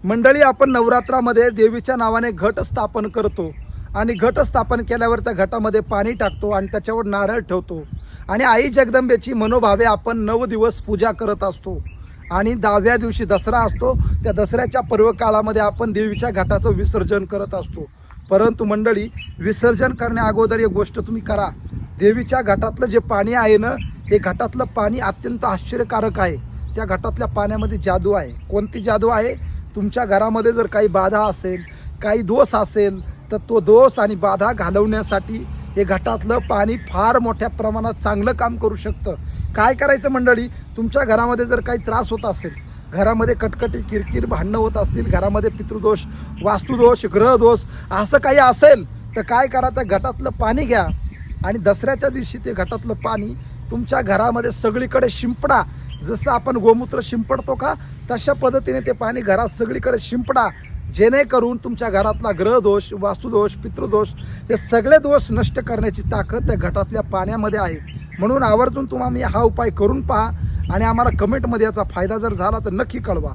मंडळी, आपण नवरात्रामध्ये देवीच्या नावाने घट स्थापन करतो आणि घट स्थापन केल्यावर त्या घटामध्ये पाणी टाकतो आणि त्याच्यावर नारळ ठेवतो आणि आई जगदंबेची मनोभावे आपण 9 दिवस पूजा करत असतो आणि 10व्या दिवशी दसरा असतो. त्या दसऱ्याच्या पर्व काळामध्ये आपण देवीच्या घटाचं विसर्जन करत असतो. परंतु मंडळी, विसर्जन करण्या अगोदर एक गोष्ट तुम्ही करा. देवीच्या घटातलं जे पाणी आहे ना, हे घटातलं पाणी अत्यंत आश्चर्यकारक आहे. त्या घटातल्या पाण्यामध्ये जादू आहे. कोणती जादू आहे? तुमच्या घरामध्ये जर काही बाधा असेल, काही दोष असेल, तर तो दोष आणि बाधा घालवण्यासाठी हे घटातलं पाणी फार मोठ्या प्रमाणात चांगलं काम करू शकतं. काय करायचं मंडळी? तुमच्या घरामध्ये जर काही त्रास होत असेल, घरामध्ये कटकटी किरकिर भांडणं होत असतील, घरामध्ये पितृदोष, वास्तुदोष, ग्रहदोष असं काही असेल, तर काय करा, त्या घटातलं पाणी घ्या आणि दसऱ्याच्या दिवशी ते घटातलं पाणी तुमच्या घरामध्ये सगळीकडे शिंपडा. जसं आपण गोमूत्र शिंपडतो का, तशा पद्धतीने ते पाणी घरात सगळीकडे शिंपडा, जेणेकरून तुमच्या घरातला ग्रहदोष, वास्तुदोष, पितृदोष हे सगळे दोष नष्ट करण्याची ताकद त्या घटातल्या पाण्यामध्ये आहे. म्हणून आवर्जून तुम्ही हा उपाय करून पहा आणि आम्हाला कमेंटमध्ये याचा फायदा जर झाला तर नक्की कळवा.